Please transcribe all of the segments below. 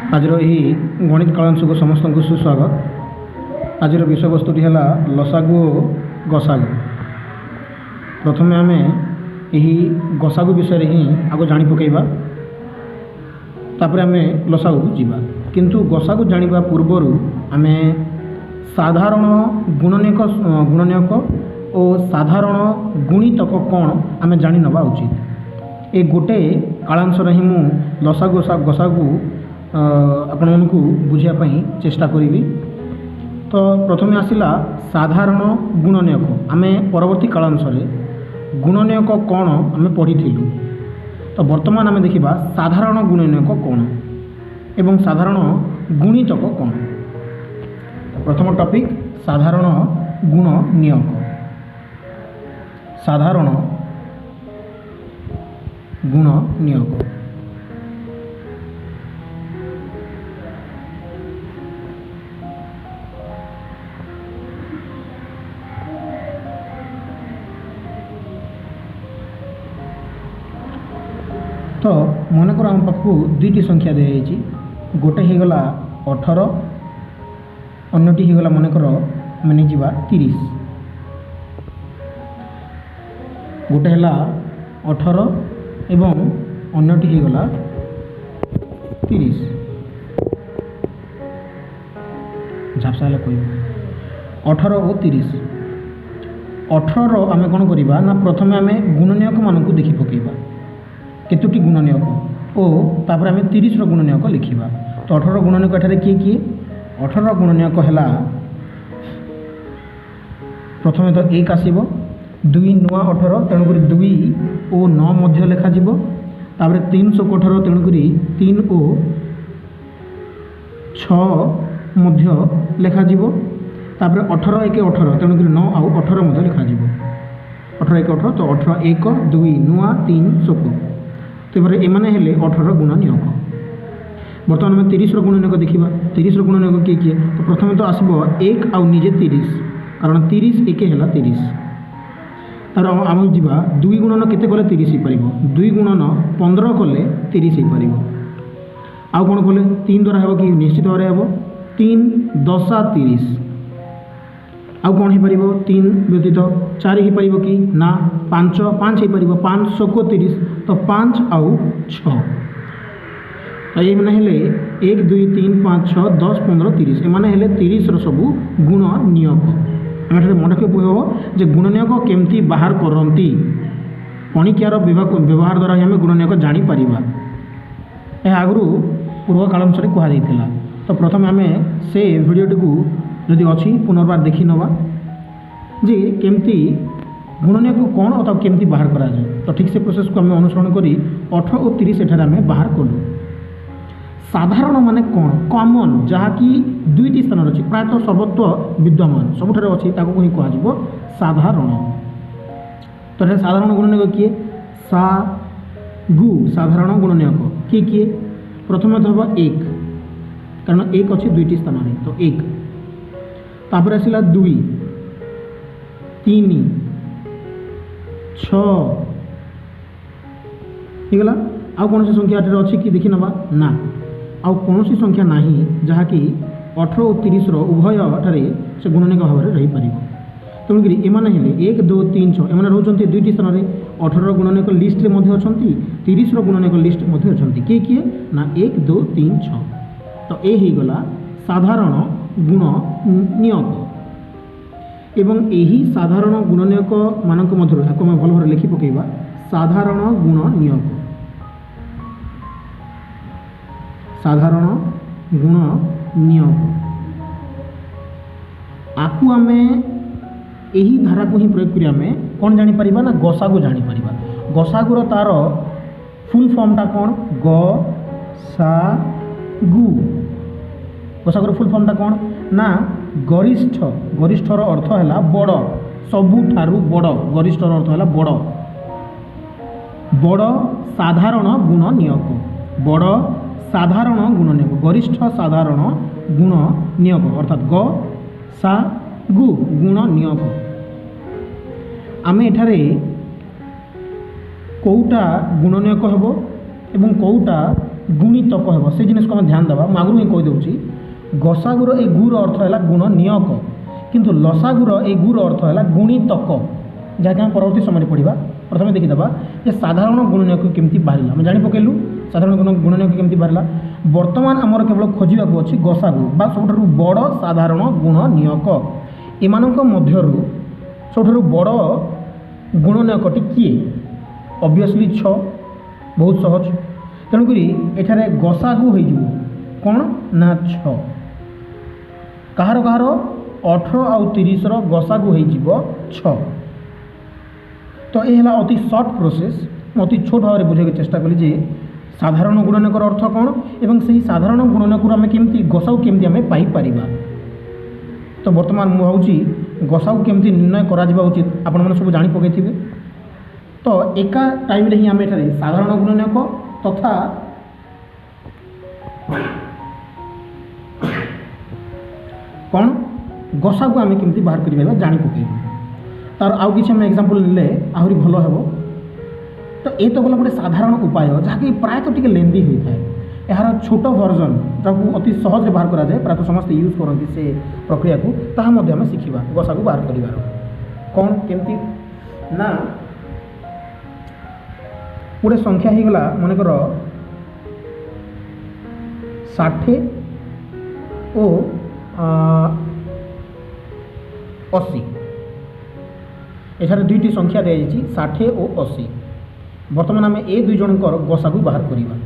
आज गणित कलांश को समस्त को सुस्वागत। आज विषय वस्तुटी है लसागु और गसागु। प्रथम आम यही गसागु विषय ही आगे जाणी पकईबा, तापर आम लसागु को जीवा। किंतु गसागु जानिबा पूर्वरु आम साधारण गुणनीयक और साधारण गुणितक कौन आम जानी नवा उचित। ए गोटे कालांश ही मु लसागु गसागु आपण मानकु बुझापी चेष्टा करी। तो प्रथम आसला साधारण गुणनीयक। आम परवर्ती कालांश गुणनीयक कौन आम पढ़ी। तो वर्तमान आम देखा साधारण गुणनीयक कौन एवं साधारण गुणितक कौन। प्रथम टॉपिक साधारण गुणनीयक। साधारण गुणनीयक तो मनकर आम पाखु दुईटी संख्या दी गोटे होगला 18 अन्यटी होगला मनकर माने जीवा 30। गोटे है 18 एवं अन्यटी होगला 30। झापसा कोई 18 और 30। 18 आम कौन करवा ना प्रथम आम गुणनीयक मानक देखि पकेबा केतोटी गुणनीयक और तापर आम 30 गुणनीयक लिखा। तो 18 गुणनीयक एठारे किए किए 18 गुणनीयक है प्रथम तो 1 आसब 2 नुआ 18 तेणुक 2 और 9 मध्य लिखा तापर 318 तेणुक 3 और 6 मध्य लिखा तापर 18 1 18 तेणुक 9 आउ 18 मध्य लिखा 18 1 18। तो 18 1 2 नुआ 3 16 तेरे एमाने हेले 18 गुणनीयक। बर्तमान आम 30 गुणनीयक देखा। 30 गुणनीयक किए किए तो प्रथम तो आसब 1 आउ निजे 30 कारण 30 1 है 30। तार आम जा 2 गुणन केते कले 30 हो पार 2 गुणन 15 कले 30 हो पार। आउ कौन कले 3 द्वारा हे कि निश्चित भाव हे 3 10 30। आउ कौन हो पार 3 व्यतीत 4 हो पार कि ना 5 5 हो पार 5 को 30 तो 5 आउ 6 ये मैंने 1 2 3 5 6 10 15 30 एमाने 30 सबू गुणनीयक। आम मन रखा हम जे गुणनीयक केमती बाहर करती पणिकियार व्यवहार द्वारा आम गुणनीयक जापर। यह आगु पूर्व कालांश कहुला। तो प्रथम आम से भिडियोटी को जदि अच्छी पुनर्बार देखी नवा जे केमती गुणनीयक कौन और केमती बाहर करा जाए। तो ठीक से प्रोसेस को आम अनुसरण करी 18 और 30 एठार आम बाहर कलु। साधारण माने कौन कॉमन जहाँकि दुईटी स्थान अच्छी प्रायतः सर्वत्र विद्यमान सबुठारे अच्छी ताको ही कह साधारण। तो साधारण गुणनीयक किए साधारण गुणनीयक किए किए प्रथम तो हम 1 कारण 1 अच्छी दुईटी स्थान तो 1 तापर आसला 2 3 6 होगला। आउ कौन संख्या अच्छी कि देखी नवा ना आउ कौन संख्या ना जहाँकि 18 और 30 उभय ठारे से गुणनीयक भाव में रही पार। तेणुक एमाने 1 2 3 6 एमाने रोचंती दुईटी स्थान 18 गुणनीयक लिस्ट रे मध्य अछंती 30 गुणनीयक लिस्ट मध्य अछंती किए किए ना 1 2 3 6। तो ये हो गला साधारण गुणनीयक एवं यही साधारण गुणनीयक मानक मध्य भल भाव लिखि पकेबा साधारण गुणनीयक। साधारण गुणनीयक आपु आम यही धारा को ही प्रयोग करी आम कौन जापर ना गसागु जापर। गसागुर तार फुल फॉर्मटा कौन गसागु। गसागुर फुल फॉर्मटा कौन ना गरिष्ठ। गरिष्ठर अर्थ है बड़ सबुठारु बड़। गरिष्ठर अर्थ है बड़ बड़ साधारण गुणनीयक। बड़ साधारण गुणनीयक गरिष्ठ साधारण गुणनीयक अर्थात गसागु गुणनीयक। आम एठारे कौटा गुणनीयक हेबो एवं कौटा गुणितक हे से जिनिस को ध्यान देवा आगु ही कहीदे गसागुर ए गुर अर्थ है गुण नियक किंतु लसागुर ए गुर अर्थ है गुणितक जहाँकि आम परवर्ती समय पढ़ा प्रथम देखीदा जे साधारण गुणनीयक केमती बाहर आम जानी पकेलु साधारण गुणनीयक केमती बाहर बर्तमान आमर केवल खोजा अच्छी गसागु बा सब बड़ साधारण गुणनीयक एमानक मध्यरु सबठारु बड़ गुणनीयकटी किए ऑब्वियसली 6 बहुत सहज तेणुक एठारे गसागु हो कौन ना 6 कहार कहार 18 आउ 30 गसागु हो 6 तो यह अति सर्ट प्रोसेस अति छोट भाव में बुझे चेष्टा कली जे साधारण गुणनीयकर अर्थ कौन एवं से साधारण गुणनीयक आम केमती गसागु केमती आम पाइपर तो बर्तमान मुझे भावी गसागु केमती निर्णय करा उचित आपण मैंने सब जानी पकई तो एका टाइम रे ही आम एठारे साधारण गुणनीयक तथा कौन गसागु आम केमती बाहर कर जानी पकईबू तार आउ किसी आम एग्जांपल ले आहरी भल हे तो ये तो गला गोटे साधारण उपाय जहाँकि प्रायतः टिके लेंदी होता है यार छोट वर्जन जहाँ अति सहज बाहर कराए प्रायतः समस्त यूज करती से प्रक्रिया को तामें शिखा गसागु बाहर कर कौन केमती ना गोटे संख्या हो गला मनकर 60 और 80 एठार दुईटी संख्या दी 60 और 80 बर्तमान आम ए दुई जनकर गसागु बाहर करवा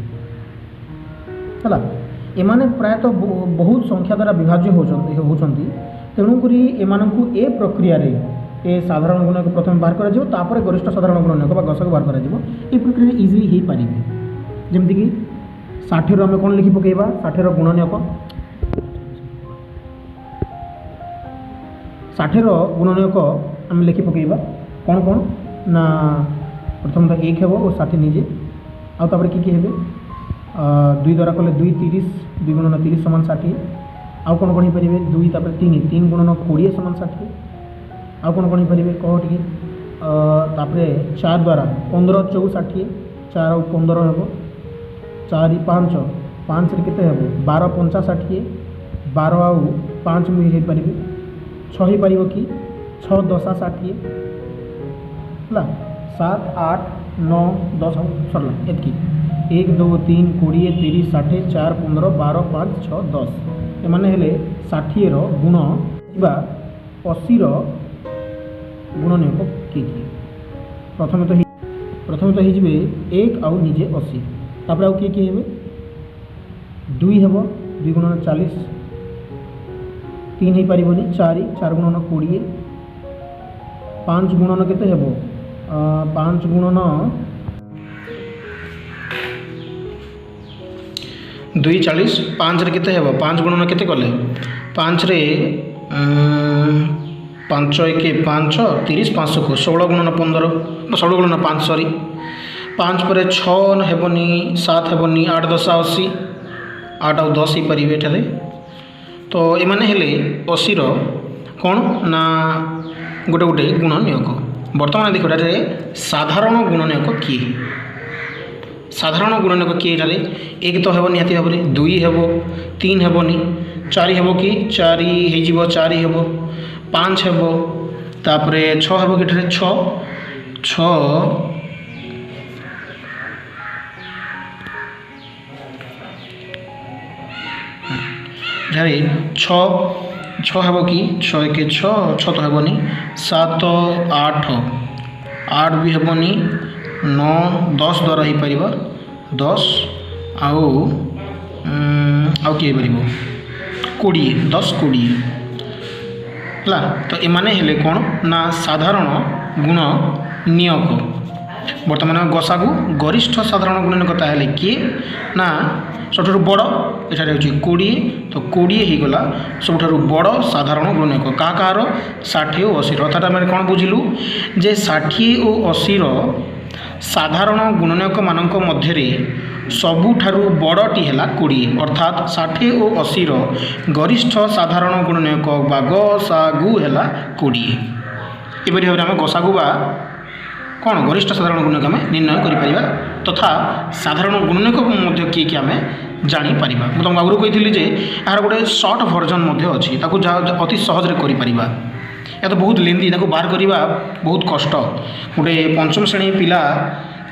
एमाने प्रायतः बहुत संख्या द्वारा विभाज्य होती तेणुक ए प्रक्रिया रे ए साधारण गुणनीयक प्रथम बाहर कर गरिष्ठ साधारण गुणनीयक गसागु बाहर कर प्रक्रिया इजिली हो पारे जमीक 60 आम कौन लिखि पकेबा 60 गुणनीयक 60 गुणनीयक आम लिखि पकेबा कौन कौन ना प्रथम तो 1 हे और 60 निजे आउे कि हे 2 द्वारा कले 2 30 2 गुणन 30 समान 60 आउ कौन कौन पारे 2 3 3 गुणन 20 समान 60 आउ कौन कौन पारे कह टे 4 द्वारा 15 4 60 4 आउ 15 हे 4 5 5 रे केते हे 12 50 60 12 आउ 5 मुई हे पारे 6 ही पारिबो कि 6 10 60 है 7 8 9 10 सरला एतकी 1 2 3 20 30 60 4 15 12 5 6 10 एमाने हेले 60 रो गुण बा 80 रो गुणनीयक कि प्रथम तो ही जिवे 1 आउ निजे 80 तापर आउ कि हेबे 2 हेबो 2 गुणन 40 3 ही पारिबोनी 4 गुणन 20 5 गुणन केते हेबो 5 गुणन 2 40 5 रे केते हेबो 5 गुणन केते कले 5 रे 5 1 5 30 5 को 16 गुणन 15 16 गुणन 5 सॉरी 5 पर 6 हेबनी 7 हेबनी 8 10 80 8 आउ 10 ही पारिबे एठारे तो एमाने हेले 80 रो कौन ना गोटे गोटे गुणनीयक बर्तमान देखो साधारण गुणनीयक किए साधारण गुणनीयक किए एक तो हेब निहाती भाव में 2 हेब 3 हेबनी 4 हेब कि 4 हो 4 हेब 5 हेब तापरे 6 हेब कि 6 6 छः हेब कि 6 1 6 6 तो हेबनी 7 8 8 भी हेबनी 9 10 द्वारा ही पार 10 आउ किए पार 20 10 20 है तो एमाने हेले कौन ना साधारण गुण नियक बर्तमान गसागु गरिष्ठ साधारण गुणनीयक ताहले किए ना सबुठ बड़ एठारे होची 20 तो 20 ही गला सबुठ बड़ साधारण गुणनीयक क्या कहार 60 और 80 अर्थात आम कौन बुझिलु जे 60 और 80 साधारण गुणनीयक मानक मध्य सबुठारु बड़टी है 20 अर्थात 60 और 80 गरिष्ठ साधारण गुणनीयक बा गसागु है 20 एपरी भाव में गसागु बा कौन गरिष्ठ साधारण गुणक आम निर्णय करें तथा साधारण गुणक किए आम जापर मुझे तुमको आगुरी कही जे यार गोटे सर्ट भर्जन अच्छी अति सहज कर या तो बहुत लेंदी बाहर करवा बहुत कष्ट गोटे पंचम श्रेणी पिला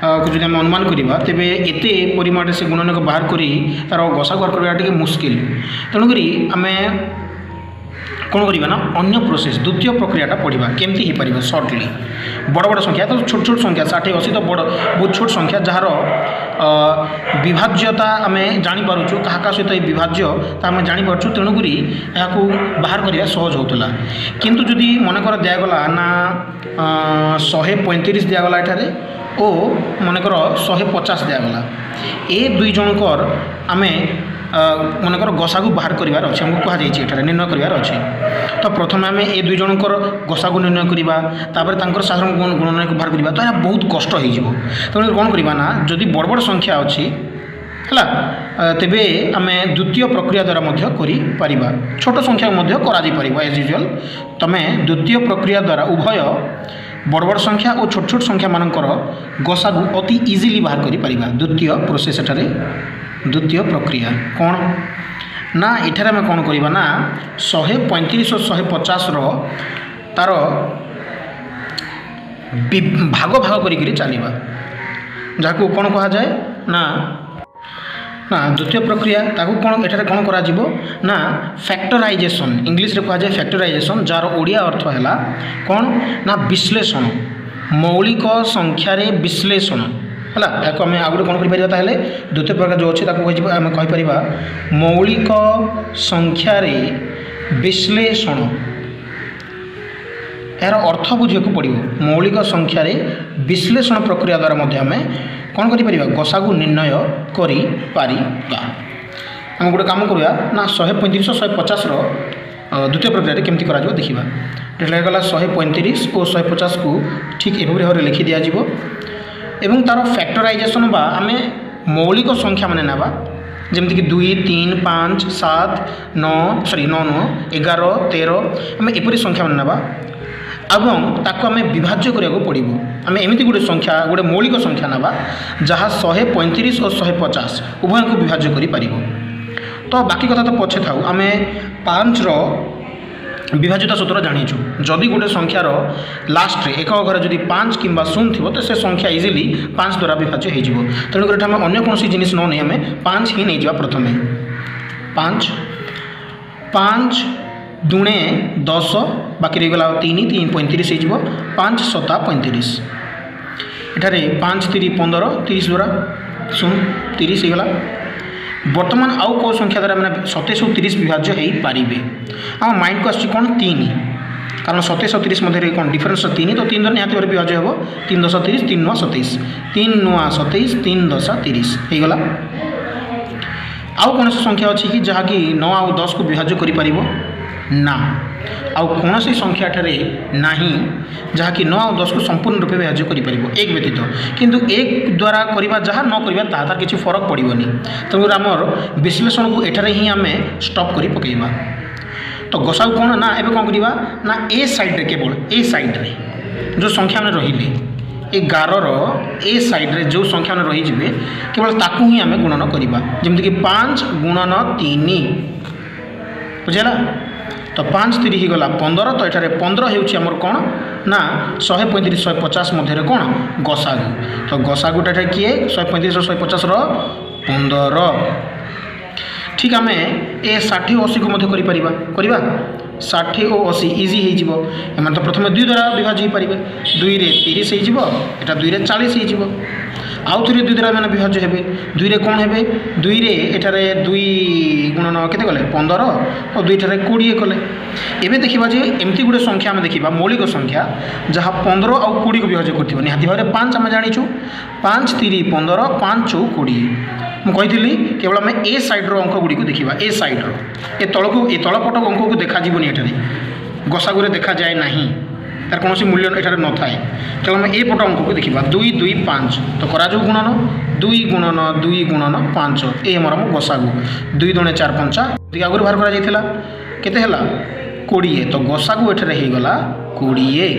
जो आम अनुमान करवा तेज एत परिमाण से गुणनक बाहर कर तार गसा बाहर करवा मुस्किल तेणुक आम कौन करवा ना अन्य प्रोसेस द्वितीय प्रक्रियाटा पढ़ा केमती हो पार सर्टली बड़ बड़ संख्या तो छोट छोट संख्या 60-80 तो बड़ बहुत छोट संख्या जार विभाज्यता आम जापर क्या सहित ये विभाज्य आम जापर तेणुक यहाँ बाहर करवा सहज होता किंतु जदि मनकर दिगला ना 135 दिगला एठारे ओ मनकर 150 दिगला ए दुई जनकर आम मनकर गसागु बाहर करार अच्छे आमको कहुई निर्णय करार अच्छे तो प्रथम आम ए दुई जनकर गसागु निर्णय करवा साधारण गुणनक बाहर करवा तो यह बहुत कष्ट हो तेणु कौन करवा ना जदि बड़ बड़ संख्या अच्छी है तेबे आम द्वितीय प्रक्रिया द्वारा करिपरिबा छोट संख्या कर एज यूजुअल तमें द्वितीय प्रक्रिया द्वारा उभय बड़ बड़ संख्या और छोट छोट संख्या मानकर गसागु अति इजिली बाहर करिपरिबा द्वितीय प्रोसेस द्वितीय प्रक्रिया कौन ना एठारे आम कौन करवा ना 135 और 150 तार भाग भाग करी चलवा जहाँ कौन कह जाए ना ना द्वितीय प्रक्रिया ताकू कौन एठारे कौन करा जीवो ना फैक्टराइजेशन इंग्लिश रे कह जाए फैक्टराइजेशन जार ओडिया अर्थ है कौन ना विश्लेषण मौलिक संख्यार विश्लेषण है आम आगे कौन कर द्वितीय प्रकार जो अच्छे आम कहीपर मौलिक संख्यार विश्लेषण यार अर्थ बुझे पड़ो मौलिक संख्यार विश्लेषण प्रक्रिया द्वारा आम कौन कर गसागु निर्णय कर आम गोटे कम करवा ना 135 और 150 द्वितीय प्रक्रिया केमती करा देखा गला 135 और 150 को ठीक एभली भाव लिखि दि जाव एवं तार फैक्टराइजेशन बा आम मौलिक संख्या माने नाबा जमीक 2 3 5 7 9 9 11 13 आम एपरी संख्या माने नाबा एवं ताको आम विभाज्य करिया पड़ो आम एमती गोटे संख्या गोटे मौलिक संख्या नाबा जहाँ 135 और 150 उभय को विभाज्य कर तो बाकी कथा तो पछे थाउ आम 5 विभाज्यता सूत्र जानीचु जदि गोटे संख्यार लास्ट एक घर जदि 5 कि 0 थी तो से संख्या इजिली 5 द्वारा विभाज्य हो तेणुकर आम अन्य कौन जिनिस न नहीं आम 5 ही नहीं जावा प्रथम 5 दुणे 10 बाकी रहीगला 3 3 35 हो 5 7 35 एठारे 5 3 15 30 द्वारा 30 होगा बर्तमान आउ कौ संख्या द्वारा मैंने 27 और 30 विभाज्य हो पारे आम माइंड को आसी कौन 3 कारण 27 और 30 मध्य कौन डिफरेन्स 3 तो 3 निहाती भाव विभाज्य हो 3 10 30 3 9 27 3 9 27 3 10 30 होगा आउ कौन संख्या अच्छी कि जहाँकि 9 और 10 को विभाज्य कर ना आउ कौन संख्या ठारे नहीं जहाँकि 9 और 10 को संपूर्ण रूपे विभाज्य कर एक व्यतीत किंतु एक द्वारा करवा जहाँ न करवा तार किसी फरक पड़ोनी तेणुकर आमर विश्लेषण को एठारे ही आम स्टॉप कर पकेबा तो गसाऊ कौन ना एवं कौन करवा ना ए साइड्रे केवल ए साइड्रे जो संख्या में रही ए गारर ए साइड्रे जो संख्या में रही केवल ताकू ही आम गुणन करवा जमीक 5 गुणन 3 बुझेगा तो 5 3 ही गला 15 तो ये 15 होमर कौन ना 135 150 मध्य कौन गसागु तो गसागुटा किए 135 और 150 15 ठीक आम ए 60 और 80 को करवा 60 और 80 इजी हो तो प्रथम 2 द्वारा विभाज्य हो पारे 2 रे 30 होटा 2 रे 40 हो आउ थे 2 द्वारा मैंने विभाज्य हे 2 रे कौन हे 2 रे एठारे 2 गुणन केते कले 15 और 2 ठारे 20 कले एबे देखिबा जे एमती गुटे संख्या आम देखिबा मौलिक संख्या जहाँ 15 और 20 को विभाज्य करथिबो निहाती भाव 5 आम जानिछु 5 3 15 5 4 20 मुझे केवल आम ए साइड्र अंक गुड़ी को देखा ए साइड्र ए तलक ए तलपट अंक को देखा एठारे गसागुरे देखा जाए ना तार कौन मूल्य एठारे न थाए केवल आम ए पट अंक को देखा 2 2 5 तो करा गुणन 2 गुणन 2 गुणन 5 ये आम गसागु 2 2 4 5 आगुरी बाहर करा केते 20 तो गसागु एठारे हो गला 20।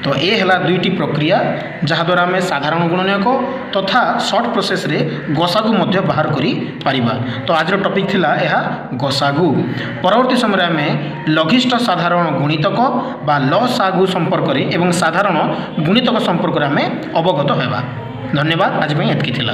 तो ये है दुईटी प्रक्रिया जहाद्वारा आम साधारण गुणनीयक तथा सर्ट प्रोसेस रे गसागु मध्य बाहर करी पारिबा। तो आज टॉपिक थिला यह गसागु। परवर्ती समय आम लघिष्ठ साधारण गुणितक बा लसागु संपर्क रे एवं साधारण गुणितक संपर्क रे आम अवगत हेबा। धन्यवाद। आज एतकी थिला।